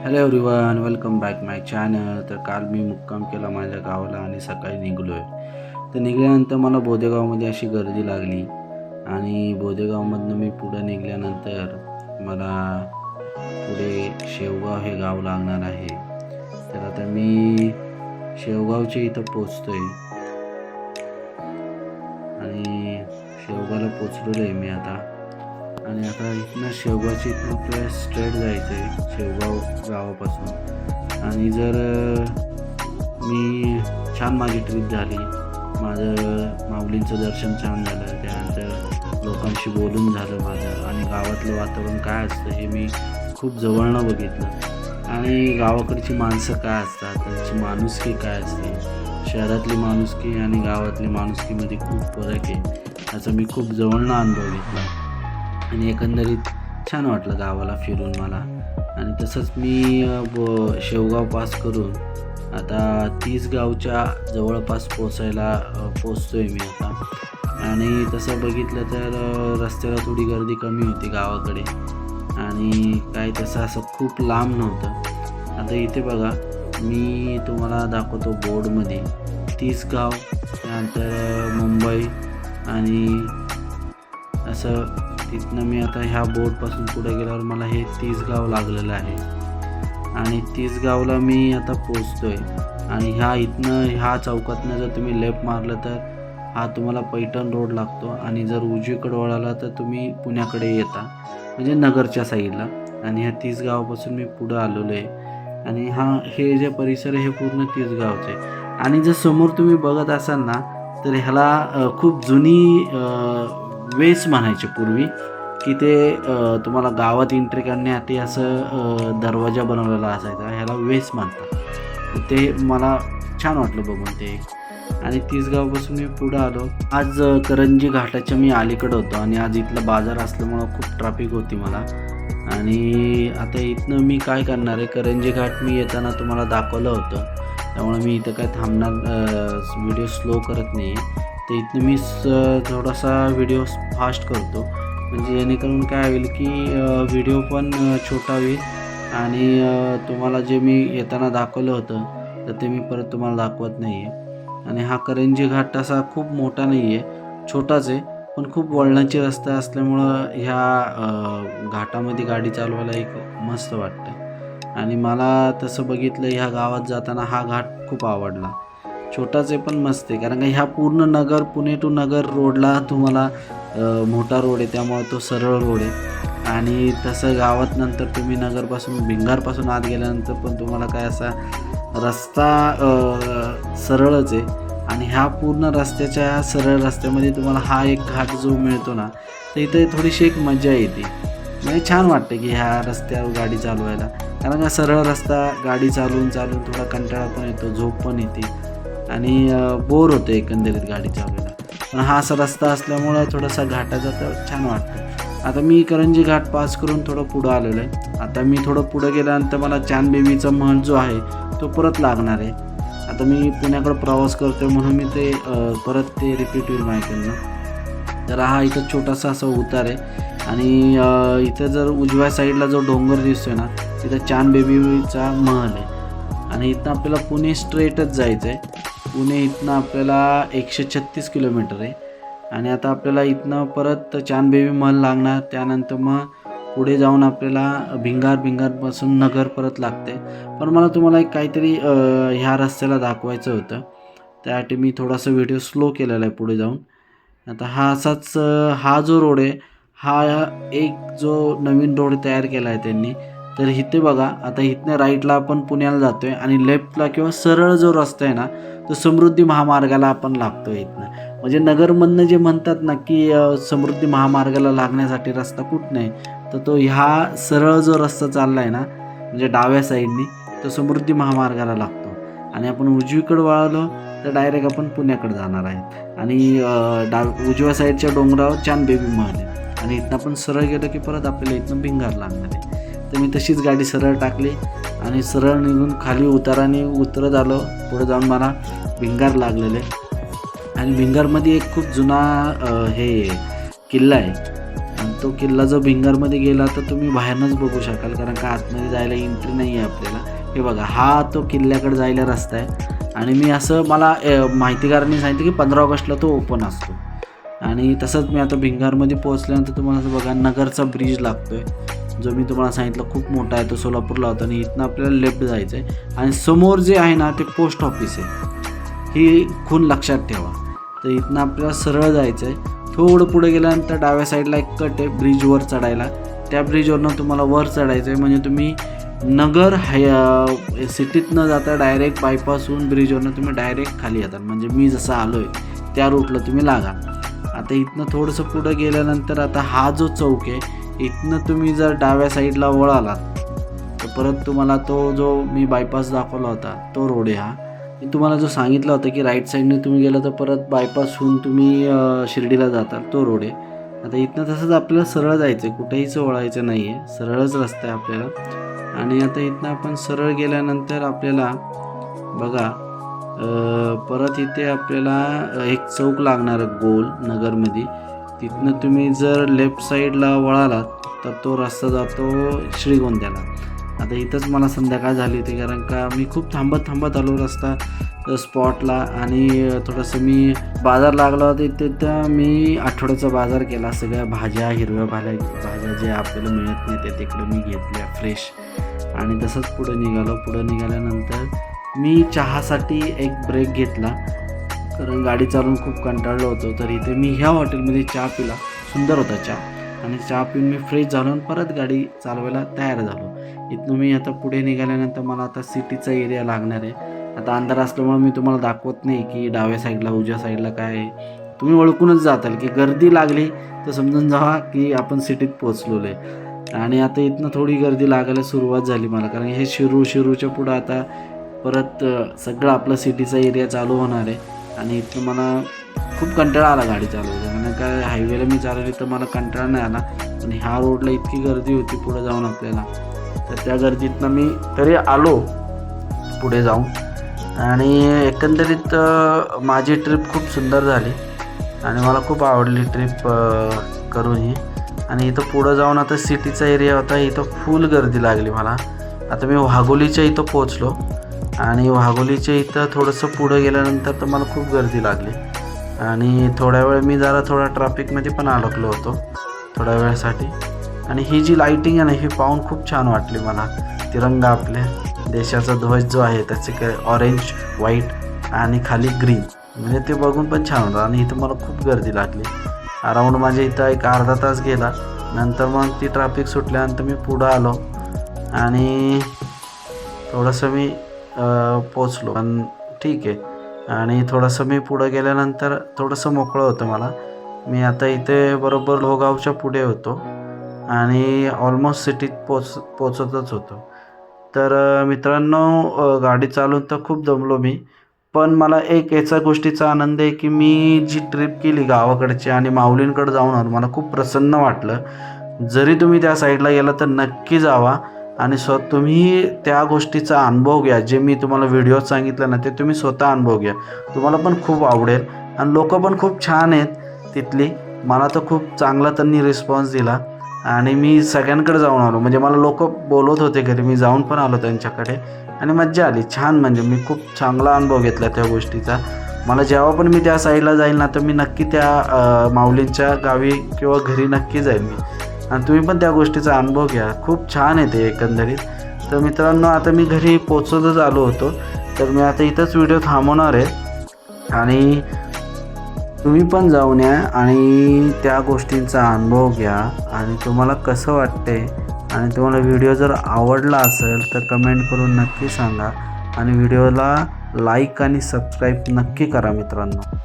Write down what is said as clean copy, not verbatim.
Hello everyone, welcome back माय channel. तर काल मी मुक्काम केला माझ्या गावाला आणि सकाळी निघलो आहे. तर निघाल्यानंतर मला बोदेगावमध्ये अशी गर्दी लागली आणि बोदेगावमधनं मी पुढे निघाल्यानंतर मला पुढे शेवगाव हे गाव लागणार आहे. तर आता मी शेवगावच्या इथं पोचतो आहे आणि शेवगावला पोचलेलो आहे मी आता. आणि आता इथनं शेवगावची इथून आपल्याला स्ट्रेट जायचं आहे शेवगाव गावापासून. आणि जर मी छान माझी ट्रिप झाली, माझं माऊलींचं दर्शन छान झालं, त्यानंतर लोकांशी बोलून झालं माझं, आणि गावातलं वातावरण काय असतं हे मी खूप जवळनं बघितलं. आणि गावाकडची माणसं काय असतात, त्यांची माणुसकी काय असते, शहरातली माणुसकी आणि गावातली माणुसकीमध्ये खूप फरक आहे, याचा मी खूप जवळनं अनुभव घेतला. आणि एकंदरीत छान वाटलं गावाला फिरून मला. आणि तसंच मी शेवगाव पास करून आता 30 गावच्या जवळपास पोचतो आहे मी आता. आणि तसं बघितलं तर रस्त्याला थोडी गर्दी कमी होती गावाकडे, आणि काही तसं असं खूप लांब नव्हतं. आता इथे बघा, मी तुम्हाला दाखवतो बोर्डमध्ये 30 गाव, त्यानंतर मुंबई, आणि असं तिथनं मी आता ह्या बोर्डपासून पुढे गेल्यावर मला हे 30 गाव लागलेलं आहे. आणि 30 गावला मी आता पोचतो आहे. आणि ह्या चौकातनं जर तुम्ही लेफ्ट मारलं तर हा तुम्हाला पैठण रोड लागतो, आणि जर उजवीकडे वळाला तर तुम्ही पुण्याकडे येता, म्हणजे नगरच्या साईडला. आणि ह्या 30 गावापासून मी पुढं आलेलो आहे. आणि हे जे परिसर आहे हे पूर्ण 30 गावचे. आणि जर समोर तुम्ही बघत असाल ना, तर ह्याला खूप जुनी वेस म्हणायचे पूर्वी, की ते तुम्हाला गावात एंट्री करण्यासाठी असं दरवाजा बनवलेला असायचा, ह्याला वेस म्हणतात. ते मला छान वाटलं बघून ते. आणि 30 गावापासून मी पुढं आलो. आज करंजी घाटाच्या मी अलीकडं होतो, आणि आज इथला बाजार असल्यामुळं खूप ट्रॅफिक होती मला. आणि आता इथनं मी काय करणार आहे, करंजी घाट मी येताना तुम्हाला दाखवलं होतं, त्यामुळे मी इथं काय थांबणार, व्हिडिओ स्लो करत नाही आहे. तर इथनं मी थोडासा व्हिडिओ फास्ट करतो, म्हणजे जेणेकरून काय होईल की व्हिडिओ पण छोटा होईल, आणि तुम्हाला जे मी येताना दाखवलं होतं तर ते मी परत तुम्हाला दाखवत नाही आहे. आणि हा करंजी घाट असा खूप मोठा नाही आहे, छोटाच आहे, पण खूप वळणाचे रस्ते असल्यामुळं ह्या घाटामध्ये गाडी चालवायला एक मस्त वाटतं. आणि मला तसं बघितलं, ह्या गावात जाताना हा घाट खूप आवडला. छोटाच आहे पण मस्त आहे, कारण का ह्या पूर्ण पुणे टू नगर रोडला तुम्हाला मोठा रोड आहे, त्यामुळे तो सरळ रोड आहे. आणि तसं गावात नंतर तुम्ही नगरपासून भिंगारपासून आत गेल्यानंतर पण तुम्हाला काय असा रस्ता सरळच आहे. आणि ह्या पूर्ण रस्त्याच्या सरळ रस्त्यामध्ये तुम्हाला हा एक घाट जो मिळतो ना, तर इथे थोडीशी एक मजा येते, म्हणजे छान वाटतं की ह्या रस्त्यावर गाडी चालवायला. कारण का सरळ रस्ता गाडी चालवून थोडा कंटाळा पण येतो, झोप पण येते, आणि बोर होतं एकंदरीत गाडी चालवायला. पण हा असा रस्ता असल्यामुळं थोडासा घाटाचा तर छान वाटतं. आता मी करंजी घाट पास करून थोडं पुढं आलेलो आहे. आता मी थोडं पुढं गेल्यानंतर मला चांदबेबीचा महल जो आहे तो परत लागणार आहे. आता मी पुण्याकडं प्रवास करतो आहे, म्हणून मी ते परत ते रिपीट होईल माझ्याकडनं. तर हा इथं छोटासा असा उतार आहे, आणि इथं जर उजव्या साईडला जो डोंगर दिसतोय ना, तिथं चांदबेबीचा महल आहे. आणि इथनं आपल्याला पुणे स्ट्रेटच जायचं आहे. पुणे इथनं आपल्याला 136 किलोमीटर आहे. आणि आता आपल्याला इथनं परत चांदबेबी महल लागणार, त्यानंतर मग पुढे जाऊन आपल्याला भिंगारपासून नगर परत लागते. पण मला तुम्हाला एक काहीतरी ह्या रस्त्याला दाखवायचं होतं, त्यासाठी मी थोडासा व्हिडिओ स्लो केलेला आहे पुढे जाऊन. आता हा जो रोड आहे, हा एक जो नवीन रोड तयार केला आहे त्यांनी. तर इथे बघा, आता इथनं राईटला आपण पुण्याला जातो आहे, आणि लेफ्टला किंवा सरळ जो रस्ता आहे ना, तो समृद्धी महामार्गाला आपण लागतो आहे इथनं. म्हणजे नगरमधनं जे म्हणतात ना की समृद्धी महामार्गाला लागण्यासाठी रस्ता कुठं नाही, तर तो ह्या सरळ जो रस्ता चालला आहे ना, म्हणजे डाव्या साईडने, तो समृद्धी महामार्गाला लागतो. आणि आपण उजवीकडे वळालो तर डायरेक्ट आपण पुण्याकडे जाणार आहेत. आणि उजव्या साईडच्या डोंगरावर चांदबेबी महल आहे, आणि इथनं आपण सरळ गेलं की परत आपल्याला इथनं भिंगार लागणार आहे. तर मी तशीच गाडी सरळ टाकली आणि सरळ निघून खाली उताराने उतरत आलो. पुढे जाऊन मला भिंगार लागलेले, आणि भिंगारमध्ये एक खूप जुना किल्ला आहे, आणि तो किल्ला जो भिंगारमध्ये गेला तर तुम्ही बाहेरनंच बघू शकाल, कारण का आतमध्ये जायला एंट्री नाही आहे आपल्याला. हे बघा, हा तो किल्ल्याकडे जायला रस्ता आहे. आणि मी असं मला माहितीगारांनी सांगितलं की 15 ऑगस्टला तो ओपन असतो. आणि तसंच मी आता भिंगारमध्ये पोहोचल्यानंतर तुम्हाला असं बघा नगरचा ब्रिज लागतो आहे, जो मी तुम्हाला सांगितलं खूप मोठा आहे, तो सोलापूरला होता. आणि इथनं आपल्याला लेफ्ट जायचं आहे आणि समोर जे आहे ना ते पोस्ट ऑफिस आहे, ही खूण लक्षात ठेवा. तर इथनं आपल्याला सरळ जायचं आहे. थोडं पुढे गेल्यानंतर डाव्या साईडला एक कट आहे ब्रिजवर चढायला. त्या ब्रिजवरनं तुम्हाला वर चढायचं आहे, म्हणजे तुम्ही नगर सिटीत न जाता डायरेक्ट बायपासहून ब्रिजवरनं तुम्ही डायरेक्ट खाली येतात. म्हणजे मी जसं आलो आहे त्या रूटला तुम्ही लागा. आता इथनं थोडंसं पुढं गेल्यानंतर आता हा जो चौक आहे, इथनं तुम्ही जर डाव्या साईडला वळालात तर परत तुम्हाला तो जो मी बायपास दाखवला होता तो रोड आहे. हा मी तुम्हाला जो सांगितला होता की राईट साईडने तुम्ही गेलं तर परत बायपास होऊन तुम्ही शिर्डीला जाता, तो रोड आहे. आता इथनं तसंच आपल्याला सरळ जायचं आहे, कुठेहीच वळायचं नाही आहे, सरळच रस्ता आहे आपल्याला. आणि आता इथनं आपण सरळ गेल्यानंतर आपल्याला बघा परत इथे आपल्याला एक चौक लागणार गोल नगरमध्ये. तिथनं तुम्ही जर लेफ्ट साईडला वळालात तर तो रस्ता जातो श्रीगोंद्याला. आता इथंच मला संध्याकाळ झाली होती, कारण का मी खूप थांबत आलो रस्ता स्पॉटला. आणि थोडंसं मी बाजार लागला होता तिथं मी आठवड्याचा बाजार केला. सगळ्या भाज्या, हिरव्या भाज्या जे आपल्याला मिळत नाही ते तिकडे मी घेतल्या फ्रेश. आणि तसंच पुढे निघालो. पुढे निघाल्यानंतर मी चहासाठी एक ब्रेक घेतला, कारण गाडी चालवून खूप कंटाळलो होतो. तर इथे मी ह्या हॉटेलमध्ये चहा पिला, सुंदर होता चहा. आणि चहा पिऊन मी फ्रेश झालो आणि परत गाडी चालवायला तयार झालो. इथनं मी आता पुढे निघाल्यानंतर मला आता सिटीचा एरिया लागणार आहे. आता अंधार असल्यामुळे मी तुम्हाला दाखवत नाही की डाव्या साईडला उजव्या साईडला काय आहे, तुम्ही ओळखूनच जाताल. की गर्दी लागली तर समजून जावा की आपण सिटीत पोचलेलो आहे. आणि आता इथनं थोडी गर्दी लागायला सुरुवात झाली मला, कारण हे शिरूच्या पुढं आता परत सगळं आपलं सिटीचा एरिया चालू होणार आहे. आणि इथनं मला खूप कंटाळा आला गाडी चालवायचा, म्हणजे काय हायवेला मी चालवली तर मला कंटाळा नाही आला. पण ह्या रोडला इतकी गर्दी होती पुढे जाऊन आपल्याला, तर त्या गर्दीतनं मी तरी आलो पुढे जाऊन. आणि एकंदरीत माझी ट्रिप खूप सुंदर झाली आणि मला खूप आवडली ट्रिप करून ही. आणि इथं पुढं जाऊन आता सिटीचा एरिया होता, इथं फुल गर्दी लागली मला. आता मी वाघोलीच्या इथं पोचलो आणि वाघोलीच्या इथं थोडंसं पुढं गेल्यानंतर तर मला खूप गर्दी लागली. आणि थोड्या वेळ मी थोडा ट्रॅफिकमध्ये पण अडकलो होतो थोड्या वेळासाठी. आणि ही जी लाईटिंग आहे ना ही पाहून खूप छान वाटली मला. तिरंगा आपल्या देशाचा ध्वज जो आहे त्याचे ऑरेंज व्हाईट आणि खाली ग्रीन, म्हणजे ते बघून पण छान होतं. आणि इथं मला खूप गर्दी लागली. अराऊंड माझ्या इथं एक अर्धा तास गेला. नंतर मग ती ट्रॅफिक सुटल्यानंतर मी पुढं आलो आणि थोडंसं मी पोचलो, पण ठीक आहे. आणि थोडंसं मी पुढं गेल्यानंतर थोडंसं मोकळं होतं मला. मी आता इथे बरोबर लोहगावच्या पुढे होतो आणि ऑलमोस्ट सिटीत पोचतच होतो. तर मित्रांनो, गाडी चालवून तर खूप दमलो मी, पण मला एक याचा गोष्टीचा आनंद आहे की मी जी ट्रिप केली गावाकडची आणि माऊलींकडे जाऊन आलो, मला खूप प्रसन्न वाटलं. जरी तुम्ही त्या साईडला गेला तर नक्की जावा आणि तुम्ही त्या गोष्टीचा अनुभव घ्या. जे मी तुम्हाला व्हिडिओत सांगितलं ना ते तुम्ही स्वतः अनुभव घ्या, तुम्हाला पण खूप आवडेल. आणि लोक पण खूप छान आहेत तिथली, मला तर खूप चांगला त्यांनी रिस्पॉन्स दिला. आणि मी सगळ्यांकडे जाऊन आलो, म्हणजे मला लोक बोलवत होते घरी, मी जाऊन पण आलो त्यांच्याकडे आणि मज्जा आली. छान, म्हणजे मी खूप चांगला अनुभव घेतला त्या गोष्टीचा. मला जेव्हा पण मी त्या साईडला जाईल ना तर मी नक्की त्या माऊलींच्या गावी किंवा घरी नक्की जाईल मी. आणि तुम्ही पण त्या गोष्टीचा अनुभव घ्या, खूप छान आहे ते एकंदरीत. तर मित्रांनो, आता मी घरी पोचतच आलो होतो, तर मी आता इथंच व्हिडिओ थांबवणार आहे. आणि तुम्ही पण जाऊन या आणि त्या गोष्टींचा अनुभव घ्या आणि तुम्हाला कसं वाटते. आणि तुम्हाला व्हिडिओ जर आवडला असेल तर कमेंट करून नक्की सांगा आणि व्हिडिओला लाईक आणि सबस्क्राईब नक्की करा मित्रांनो.